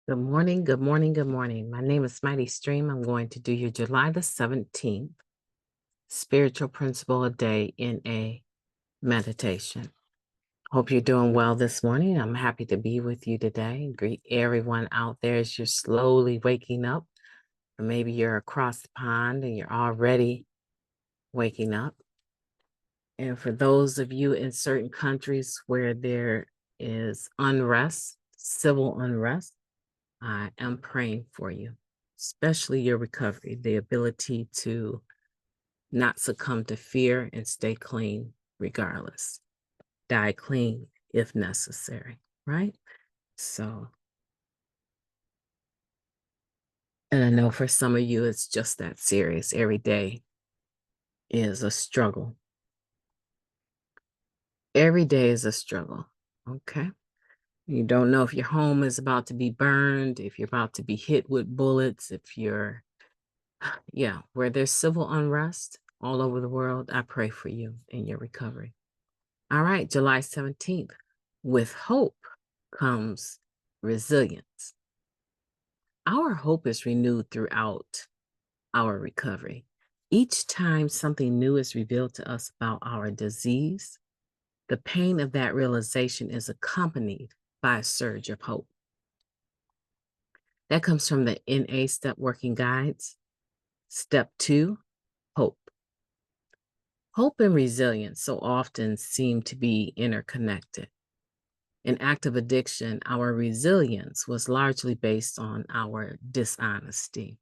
Good morning, good morning, good morning. My name is Mighty Stream. I'm going to do your July the 17th spiritual principle a day in a meditation. Hope you're doing well this morning. I'm happy to be with you today. Greet everyone out there as you're slowly waking up, or maybe you're across the pond and you're already waking up. And for those of you in certain countries where there is unrest, civil unrest, I am praying for you, especially your recovery, the ability to not succumb to fear and stay clean regardless. Die clean if necessary, right? So, and I know for some of you, it's just that serious. Every day is a struggle. Every day is a struggle, okay? You don't know if your home is about to be burned, if you're about to be hit with bullets, if you're yeah, where there's civil unrest all over the world, I pray for you in your recovery. All right, July 17th. With hope comes resilience. Our hope is renewed throughout our recovery. Each time something new is revealed to us about our disease, the pain of that realization is accompanied by a surge of hope. That comes from the NA Step Working Guides. Step 2, hope. Hope and resilience so often seem to be interconnected. In active addiction, our resilience was largely based on our dishonesty.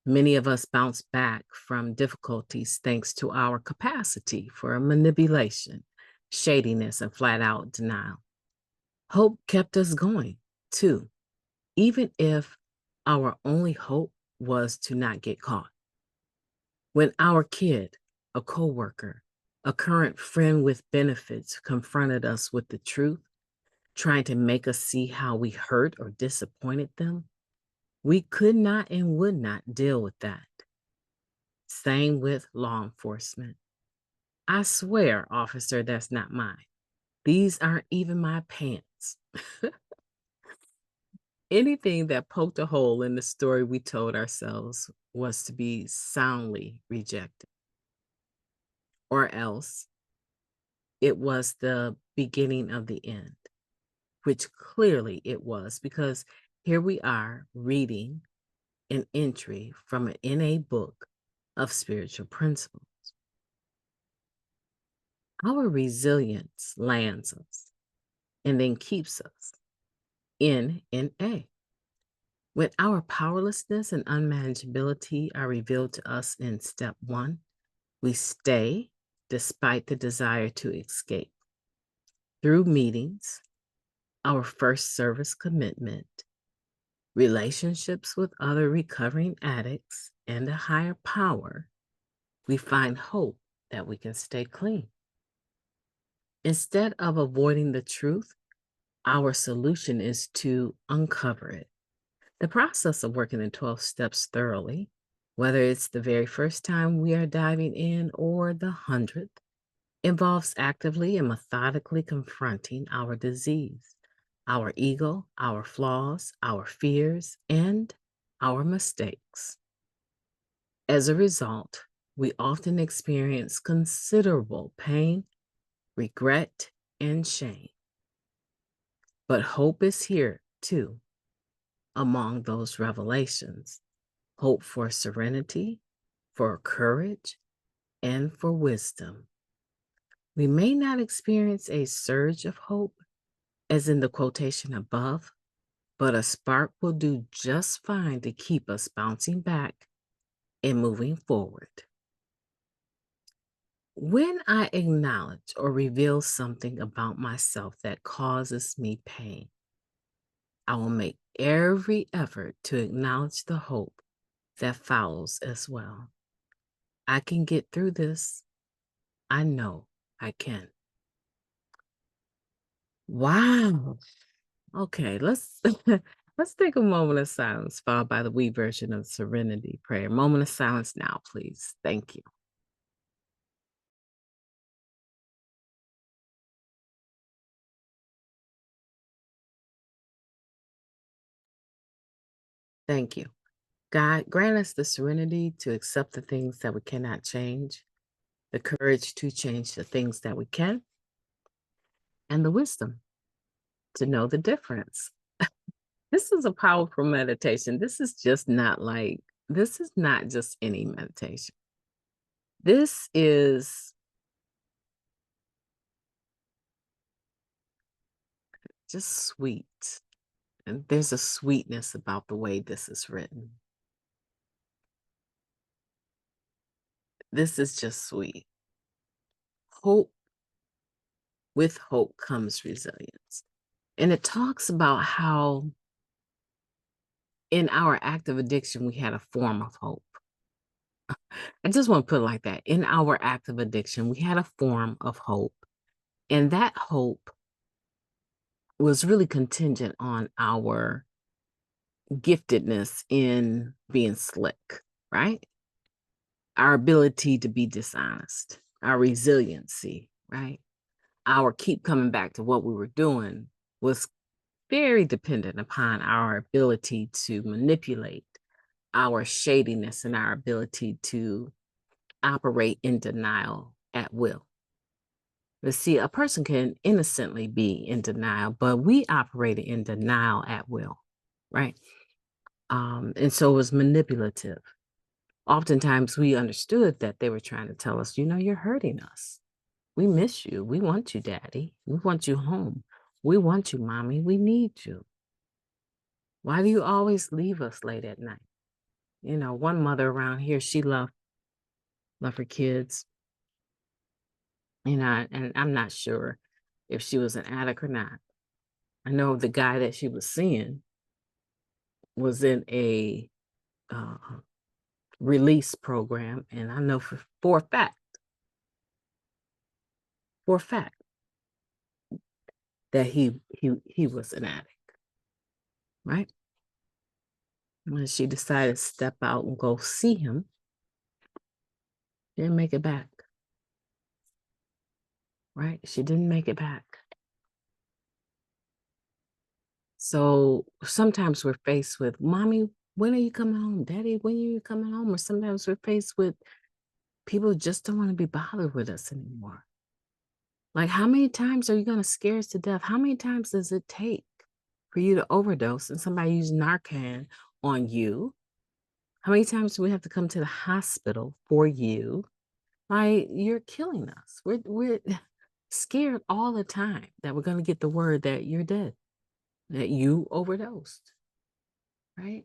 Many of us bounce back from difficulties thanks to our capacity for manipulation, shadiness, and flat out denial. Hope kept us going, too, even if our only hope was to not get caught. When our kid, a coworker, a current friend with benefits confronted us with the truth, trying to make us see how we hurt or disappointed them, we could not and would not deal with that. Same with law enforcement. I swear, officer, that's not mine. These aren't even my pants. Anything that poked a hole in the story we told ourselves was to be soundly rejected, or else it was the beginning of the end, which clearly it was, because here we are reading an entry from an NA book of spiritual principles. Our resilience lands us and then keeps us in NA. When our powerlessness and unmanageability are revealed to us in step 1, we stay despite the desire to escape. Through meetings, our first service commitment, relationships with other recovering addicts, and a higher power, we find hope that we can stay clean. Instead of avoiding the truth, our solution is to uncover it. The process of working in 12 steps thoroughly, whether it's the very first time we are diving in or the 100th, involves actively and methodically confronting our disease, our ego, our flaws, our fears, and our mistakes. As a result, we often experience considerable pain, regret, and shame. But hope is here too, among those revelations. Hope for serenity, for courage, and for wisdom. We may not experience a surge of hope, as in the quotation above, but a spark will do just fine to keep us bouncing back and moving forward. When I acknowledge or reveal something about myself that causes me pain, I will make every effort to acknowledge the hope that follows as well. I can get through this. I know I can. Wow. Okay, let's let's take a moment of silence, followed by the we version of Serenity Prayer. Moment of silence now, please. Thank you. Thank you. God, grant us the serenity to accept the things that we cannot change, the courage to change the things that we can, and the wisdom to know the difference. This is a powerful meditation. This is not just any meditation. This is just sweet. And there's a sweetness about the way this is written. This is just sweet. Hope, with hope comes resilience. And it talks about how in our active addiction, we had a form of hope. I just want to put it like that. In our active addiction, we had a form of hope. And that hope was really contingent on our giftedness in being slick, right? Our ability to be dishonest, our resiliency, right? Our keep coming back to what we were doing was very dependent upon our ability to manipulate, our shadiness, and our ability to operate in denial at will. But see, a person can innocently be in denial, but we operated in denial at will, right? And so it was manipulative. Oftentimes we understood that they were trying to tell us, you're hurting us. We miss you. We want you, daddy. We want you home. We want you, mommy. We need you. Why do you always leave us late at night? One mother around here, she love her kids, and I'm not sure if she was an addict or not. I know the guy that she was seeing was in a uh, release program, and I know for a fact that he was an addict, right? When she decided to step out and go see him, she didn't make it back, right? She didn't make it back. So sometimes we're faced with, mommy, when are you coming home? Daddy, when are you coming home? Or sometimes we're faced with people who just don't want to be bothered with us anymore. Like, how many times are you going to scare us to death? How many times does it take for you to overdose and somebody use Narcan on you? How many times do we have to come to the hospital for you? Like, you're killing us. We're scared all the time that we're going to get the word that you're dead, that you overdosed, right?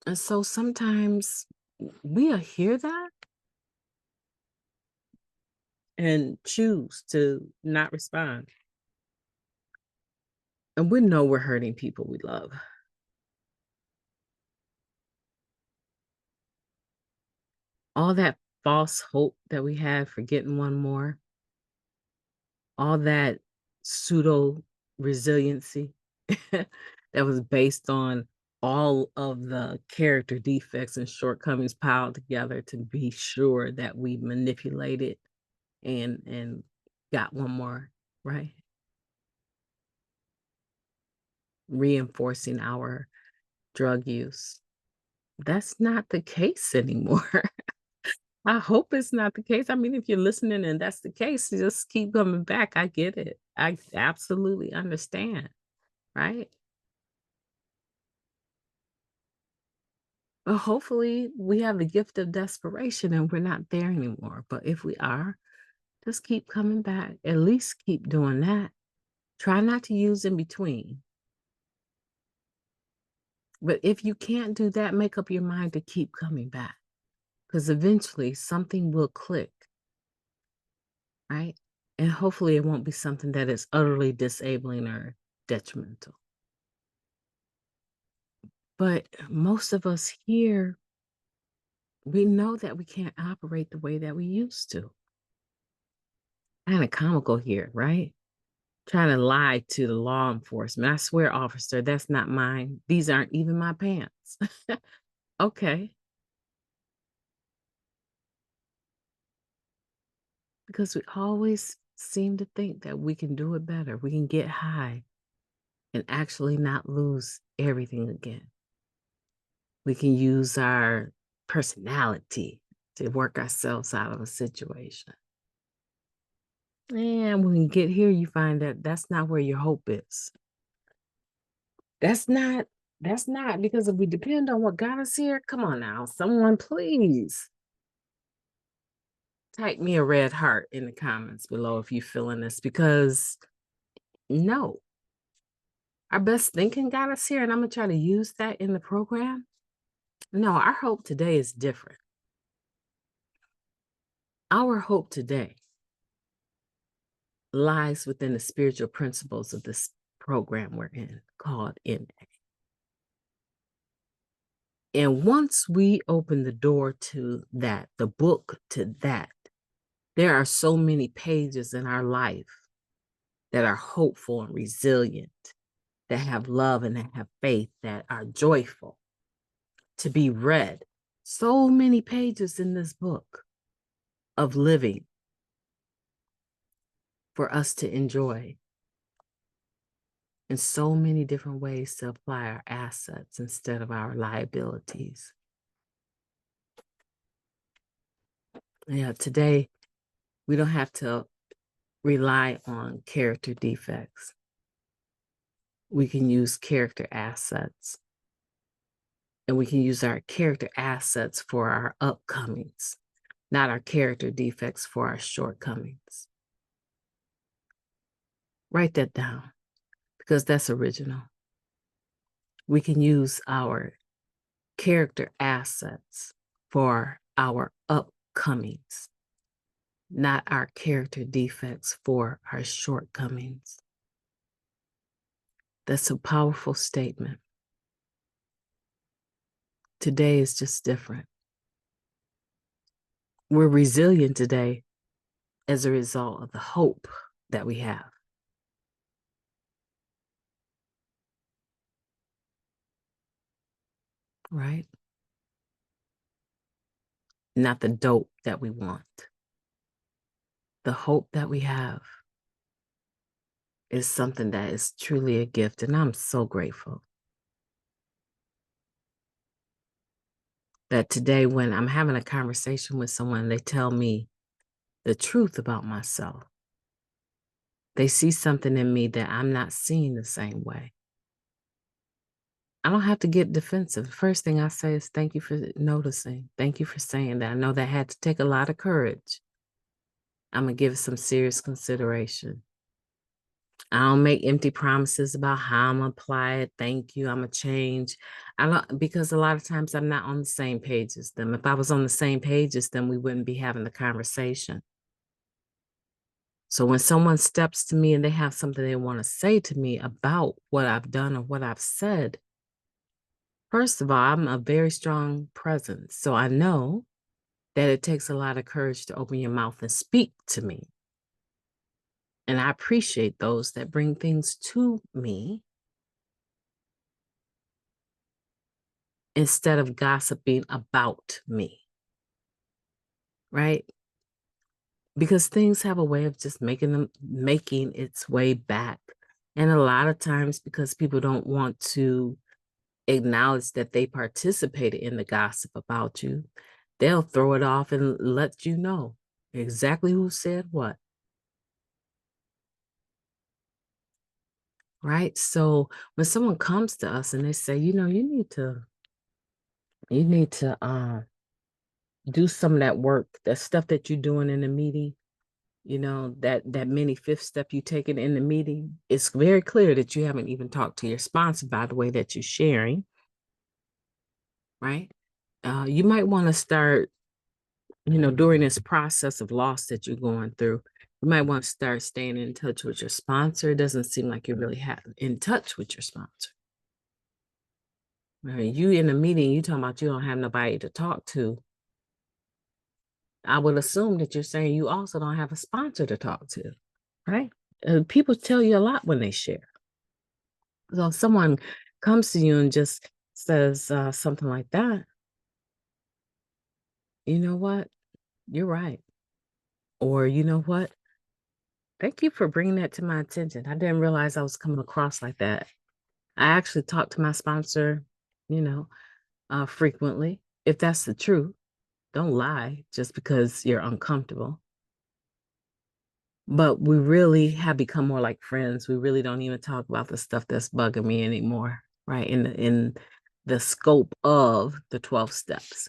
And so sometimes we'll hear that and choose to not respond. And we know we're hurting people we love. All that false hope that we had for getting one more, all that pseudo resiliency that was based on all of the character defects and shortcomings piled together to be sure that we manipulated and got one more, right? Reinforcing our drug use. That's not the case anymore. I hope it's not the case. I mean, if you're listening and that's the case, just keep coming back. I get it. I absolutely understand, right? But hopefully we have the gift of desperation and we're not there anymore. But if we are, just keep coming back. At least keep doing that. Try not to use in between. But if you can't do that, make up your mind to keep coming back because eventually something will click, right? And hopefully it won't be something that is utterly disabling or detrimental. But most of us here, we know that we can't operate the way that we used to. Kind of comical here, right? Trying to lie to the law enforcement. I swear, officer, that's not mine. These aren't even my pants. Okay. Because we always seem to think that we can do it better. We can get high and actually not lose everything again. We can use our personality to work ourselves out of a situation. And when you get here, you find that that's not where your hope is. That's not, because if we depend on what got us here, come on now, someone please type me a red heart in the comments below if you're feeling this, because no, our best thinking got us here, and I'm gonna try to use that in the program. No, our hope today is different. Our hope today lies within the spiritual principles of this program we're in called MA. And once we open the door to that, the book to that, there are so many pages in our life that are hopeful and resilient, that have love and that have faith, that are joyful to be read. So many pages in this book of living for us to enjoy, and so many different ways to apply our assets instead of our liabilities. Yeah, today we don't have to rely on character defects. We can use character assets, and we can use our character assets for our upcomings, not our character defects for our shortcomings. Write that down, because that's original. We can use our character assets for our upcomings, not our character defects for our shortcomings. That's a powerful statement. Today is just different. We're resilient today as a result of the hope that we have. Right? Not the dope that we want. The hope that we have is something that is truly a gift, and I'm so grateful that today, when I'm having a conversation with someone, they tell me the truth about myself. They see something in me that I'm not seeing the same way. I don't have to get defensive. The first thing I say is, thank you for noticing. Thank you for saying that. I know that had to take a lot of courage. I'm going to give it some serious consideration. I don't make empty promises about how I'm going to apply it. Thank you. I'm going to change. I don't, because a lot of times I'm not on the same page as them. If I was on the same page as them, we wouldn't be having the conversation. So when someone steps to me and they have something they want to say to me about what I've done or what I've said, first of all, I'm a very strong presence. So I know that it takes a lot of courage to open your mouth and speak to me. And I appreciate those that bring things to me instead of gossiping about me, right? Because things have a way of just making its way back. And a lot of times, because people don't want to acknowledge that they participated in the gossip about you, they'll throw it off and let you know exactly who said what. Right? So when someone comes to us and they say, you know, you need to do some of that work, that stuff that you're doing in the meeting, you know, that many fifth step you taking in the meeting, it's very clear that you haven't even talked to your sponsor by the way that you're sharing, right? You might want to start, you know, during this process of loss that you're going through, you might want to start staying in touch with your sponsor. It doesn't seem like you're really in touch with your sponsor. Right? You in a meeting, you talking about you don't have nobody to talk to. I would assume that you're saying you also don't have a sponsor to talk to, right? People tell you a lot when they share. So if someone comes to you and just says something like that, you know what? You're right. Or you know what? Thank you for bringing that to my attention. I didn't realize I was coming across like that. I actually talked to my sponsor, you know, frequently, if that's the truth. Don't lie just because you're uncomfortable. But we really have become more like friends. We really don't even talk about the stuff that's bugging me anymore, right? In the scope of the 12 steps.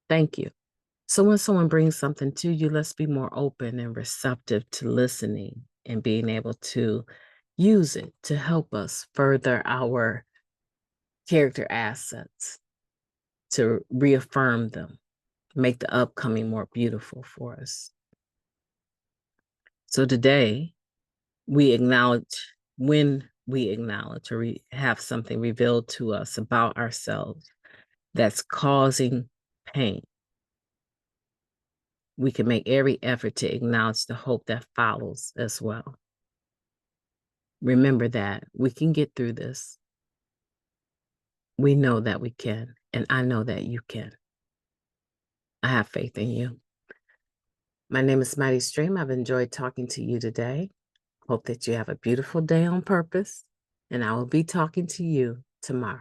Thank you. So when someone brings something to you, let's be more open and receptive to listening and being able to use it to help us further our character assets, to reaffirm them, make the upcoming more beautiful for us. So today, we acknowledge when we acknowledge or we have something revealed to us about ourselves that's causing pain, we can make every effort to acknowledge the hope that follows as well. Remember that we can get through this. We know that we can, and I know that you can. I have faith in you. My name is Mighty Stream. I've enjoyed talking to you today. Hope that you have a beautiful day on purpose, and I will be talking to you tomorrow.